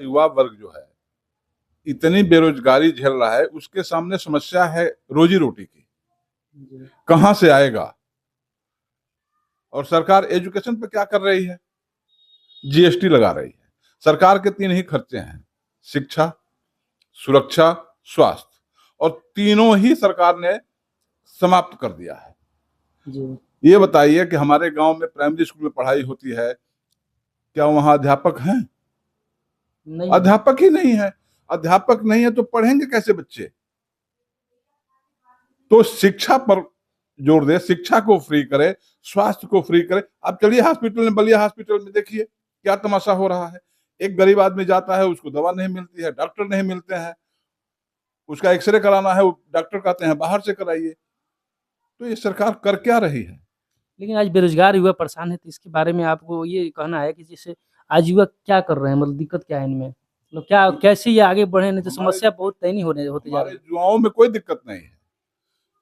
युवा वर्ग जो है इतनी बेरोजगारी झेल रहा है, उसके सामने समस्या है रोजी रोटी की, कहां से आएगा। और सरकार एजुकेशन पे क्या कर रही है, जीएसटी लगा रही है। सरकार के तीन ही खर्चे हैं, शिक्षा, सुरक्षा, स्वास्थ्य, और तीनों ही सरकार ने समाप्त कर दिया है। जी। ये बताइए कि हमारे गांव में प्राइमरी स्कूल में पढ़ाई होती है, क्या वहां अध्यापक हैं? नहीं है। अध्यापक ही नहीं है। अध्यापक नहीं है तो पढ़ेंगे कैसे बच्चे? तो शिक्षा पर जोर दे, शिक्षा को फ्री करे, स्वास्थ्य को फ्री करे। आप चलिए हॉस्पिटल में, बलिया हॉस्पिटल में देखिए क्या तमाशा हो रहा है। एक गरीब आदमी जाता है, उसको दवा नहीं मिलती है, डॉक्टर नहीं मिलते हैं, उसका एक्सरे कराना है, वो डॉक्टर कहते हैं बाहर से कराइए। तो ये सरकार कर क्या रही है? लेकिन आज बेरोजगार युवा परेशान है, तो इसके बारे में आपको ये कहना है कि जैसे आज युवा क्या कर रहे हैं, मतलब दिक्कत क्या है इनमें, मतलब क्या कैसे ये आगे बढ़े, नहीं तो हमारे समस्या बहुत तय नहीं होते जा हमारे रही है। युवाओं में कोई दिक्कत नहीं है।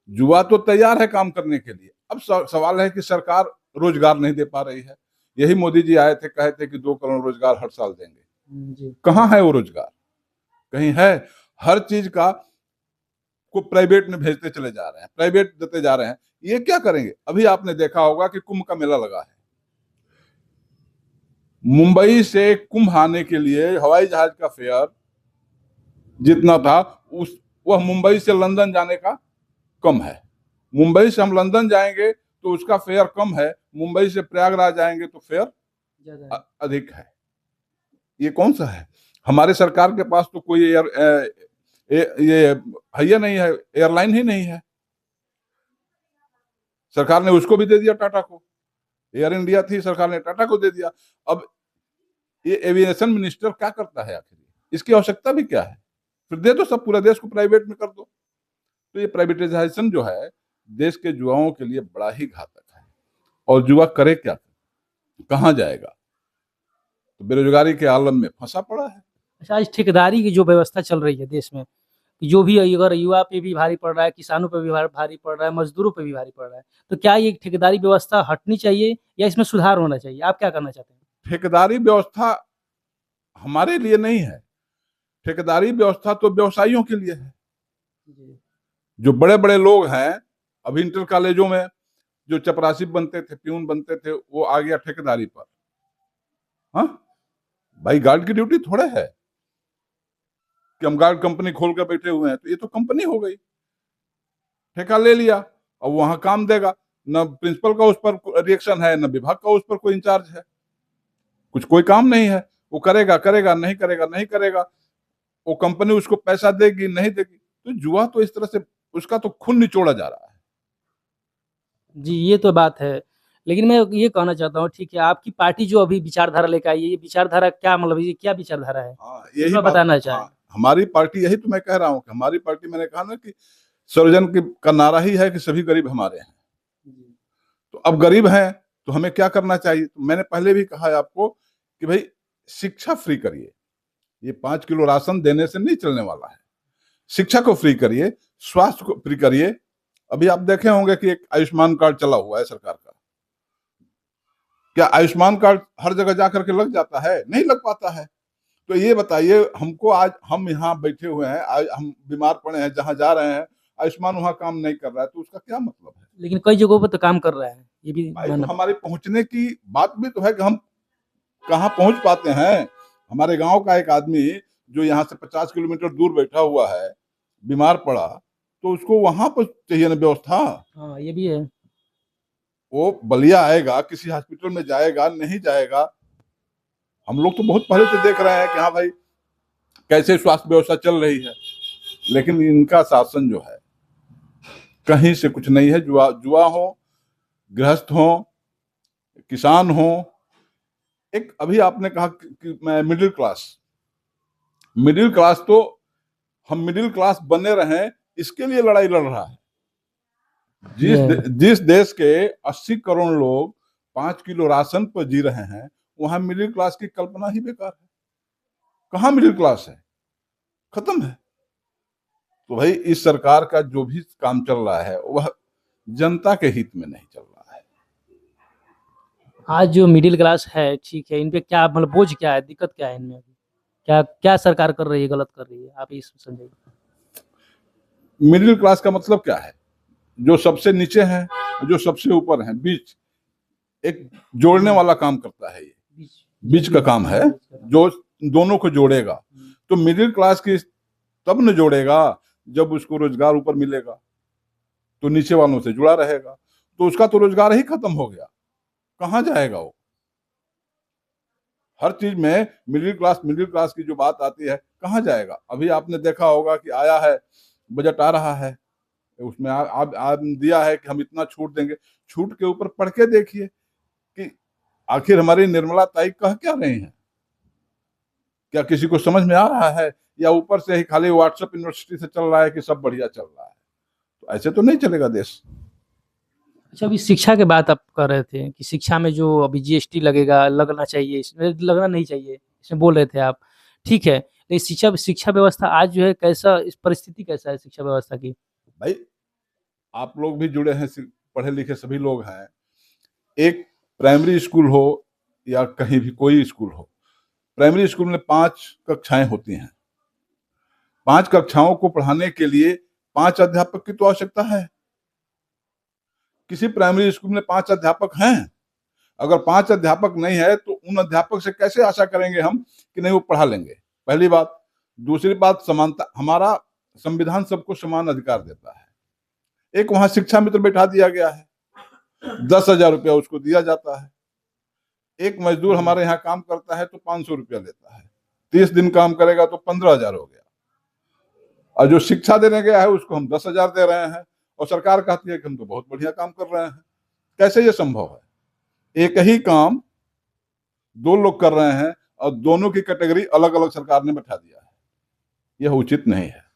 युवा तो तैयार है काम करने के लिए। अब सवाल है कि सरकार रोजगार नहीं दे पा रही है। यही मोदी जी आए थे, कहे थे कि 2 करोड़ रोजगार हर साल देंगे। जी। कहाँ है वो रोजगार? कहीं है? हर चीज का को प्राइवेट में भेजते चले जा रहे हैं, प्राइवेट देते जा रहे हैं। ये क्या करेंगे? अभी आपने देखा होगा कि कुंभ का मेला लगा है। मुंबई से कुंभ आने के लिए हवाई जहाज का फेयर जितना था, उस वह मुंबई से लंदन जाने का कम है। मुंबई से हम लंदन जाएंगे तो उसका फेयर कम है, मुंबई से प्रयागराज जाएंगे तो फेयर ज्यादा है। अधिक है। ये कौन सा है? हमारे सरकार के पास तो कोई ये भैया नहीं है, एयरलाइन ही नहीं है। सरकार ने उसको भी दे दिया, टाटा को। एयर इंडिया थी, सरकार ने टाटा को दे दिया। अब ये एविएशन मिनिस्टर क्या करता है आखिर? इसकी आवश्यकता भी क्या है? फिर दे दो सब, पूरा देश को प्राइवेट में कर दो। तो ये प्राइवेटाइजेशन जो है देश के युवाओं के लिए बड़ा ही घातक है। और युवा करे क्या, कहाँ जाएगा? तो बेरोजगारी के आलम में फंसा पड़ा है। अच्छा, आज ठेकेदारी की जो व्यवस्था चल रही है देश में, कि जो भी अगर युवा पे भी भारी पड़ रहा है, किसानों पे भी भारी पड़ रहा है, मजदूरों पे भी भारी पड़ रहा है, तो क्या ये ठेकेदारी व्यवस्था हटनी चाहिए या इसमें सुधार होना चाहिए? आप क्या करना चाहते हैं? ठेकेदारी व्यवस्था हमारे लिए नहीं है। ठेकेदारी व्यवस्था तो व्यवसायियों के लिए है। जी। जो बड़े बड़े लोग हैं, अभी इंटर कॉलेजों में जो चपरासी बनते थे, प्यून बनते थे, वो आ गया ठेकेदारी पर। हाँ भाई, गार्ड की ड्यूटी थोड़े है कि हम गार्ड कंपनी खोल कर बैठे हुए हैं। तो ये तो कंपनी हो गई, ठेका ले लिया, अब वहां काम देगा। न प्रिंसिपल का उस पर रिएक्शन है, न विभाग का उस पर कोई इंचार्ज है। कोई काम नहीं है। वो करेगा करेगा, नहीं करेगा नहीं करेगा। वो कंपनी उसको पैसा देगी नहीं देगी। तो जुआ तो इस तरह से उसका तो खून निचोड़ा जा रहा है। जी, ये तो बात है। लेकिन मैं ये कहना चाहता हूँ, ठीक है, आपकी पार्टी जो अभी विचारधारा लेके आई है, ये विचारधारा क्या, मतलब ये क्या विचारधारा है? हाँ, ये यही थोड़ा बात। बताना चाहें। हाँ, हमारी पार्टी, यही तो मैं कह रहा हूँ कि हमारी पार्टी, मैंने कहा ना कि सर्वजन की का नारा ही है कि सभी गरीब हमारे हैं। जी। तो अब गरीब हैं तो हमें क्या करना चाहिए? तो मैंने पहले भी कहा है आपको कि भाई शिक्षा फ्री करिए। ये 5 किलो राशन देने से नहीं चलने वाला है। शिक्षा को फ्री करिए, स्वास्थ्य को फ्री करिए। अभी आप देखे होंगे कि एक आयुष्मान कार्ड चला हुआ है सरकार का। क्या आयुष्मान कार्ड हर जगह जाकर के लग जाता है? नहीं लग पाता है। तो ये बताइए हमको, आज हम यहाँ बैठे हुए हैं, आज हम बीमार पड़े हैं, जहां जा रहे हैं आयुष्मान वहां काम नहीं कर रहा है, तो उसका क्या मतलब है? लेकिन कई जगहों पर तो काम कर रहा है, ये भी भाई, तो मानना हमारी पड़ेगा। पहुंचने की बात भी तो है कि हम कहाँ पहुंच पाते हैं। हमारे गांव का एक आदमी जो यहाँ से 50 किलोमीटर दूर बैठा हुआ है, बीमार पड़ा, तो उसको वहां पर चाहिए ना व्यवस्था। हाँ, ये भी है। वो बलिया आएगा, किसी हॉस्पिटल में जाएगा, नहीं जाएगा। हम लोग तो बहुत पहले से देख रहे हैं कि हाँ भाई कैसे स्वास्थ्य व्यवस्था चल रही है। लेकिन इनका शासन जो है कहीं से कुछ नहीं है। जुआ जुआ हो, गृहस्थ हो, किसान हो। एक अभी आपने कहा कि मैं मिडिल क्लास, मिडिल क्लास तो हम मिडिल क्लास बने रहे, इसके लिए लड़ाई लड़ रहा है। ये है। जिस देश के 80 करोड़ लोग 5 किलो राशन पर जी रहे हैं, वहां मिडिल क्लास की कल्पना ही बेकार है। कहाँ मिडिल क्लास है? खत्म है। तो भाई इस सरकार का जो भी काम चल रहा है वह जनता के हित में नहीं चल रहा है। आज जो मिडिल क्लास है, ठीक है, इन पे क्या, मतलब बोझ क्या है, दिक्कत क्या है इनमें अभी? क्या क्या सरकार कर रही है, गलत कर रही है, आप ये समझाइए। मिडिल क्लास का मतलब क्या है? जो सबसे नीचे है, जो सबसे ऊपर है, बीच, एक जोड़ने वाला काम करता है ये, बीच का काम है, जो दोनों को जोड़ेगा। तो मिडिल क्लास की तब न जोड़ेगा जब उसको रोजगार ऊपर मिलेगा, तो नीचे वालों से जुड़ा रहेगा, तो उसका तो रोजगार ही खत्म हो गया, कहाँ जाएगा वो? हर चीज में मिडिल क्लास की जो बात आती है, कहाँ जाएगा? अभी आपने देखा होगा कि आया है, बजट आ रहा है, उसमें आप दिया है कि हम इतना छूट देंगे। छूट के ऊपर पढ़ के देखिए कि आखिर हमारी निर्मला ताई कह क्या रही हैं? क्या किसी को समझ में आ रहा है, या ऊपर से ही खाली व्हाट्सएप यूनिवर्सिटी से चल रहा है कि सब बढ़िया चल रहा है? तो ऐसे तो नहीं चलेगा देश। अच्छा, अभी शिक्षा के बात आप कर रहे थे कि शिक्षा में जो अभी जीएसटी लगेगा, लगना चाहिए, इसमें लगना नहीं चाहिए, इसमें बोल रहे थे आप। ठीक है, लेकिन शिक्षा शिक्षा व्यवस्था आज जो है कैसा, इस परिस्थिति कैसा है शिक्षा व्यवस्था की? भाई, आप लोग भी जुड़े हैं, पढ़े लिखे सभी लोग हैं। एक प्राइमरी स्कूल हो या कहीं भी कोई स्कूल हो, प्राइमरी स्कूल में 5 कक्षाएं होती हैं। 5 कक्षाओं को पढ़ाने के लिए 5 अध्यापक की तो आवश्यकता है। किसी प्राइमरी स्कूल में 5 अध्यापक हैं? अगर 5 अध्यापक नहीं है तो उन अध्यापक से कैसे आशा करेंगे हम कि नहीं वो पढ़ा लेंगे? पहली बात। दूसरी बात, समानता। हमारा संविधान सबको समान अधिकार देता है। एक वहां शिक्षा मित्र बैठा दिया गया है, 10,000 रुपया उसको दिया जाता है। एक मजदूर हमारे यहाँ काम करता है तो 500 रुपया लेता है, 30 दिन काम करेगा तो 15,000 हो गया। और जो शिक्षा देने गया है उसको हम 10,000 दे रहे हैं, और सरकार कहती है कि हम तो बहुत बढ़िया काम कर रहे हैं। कैसे ये संभव है? एक ही काम 2 लोग कर रहे हैं और दोनों की कैटेगरी अलग अलग सरकार ने बैठा दिया है। यह उचित नहीं है।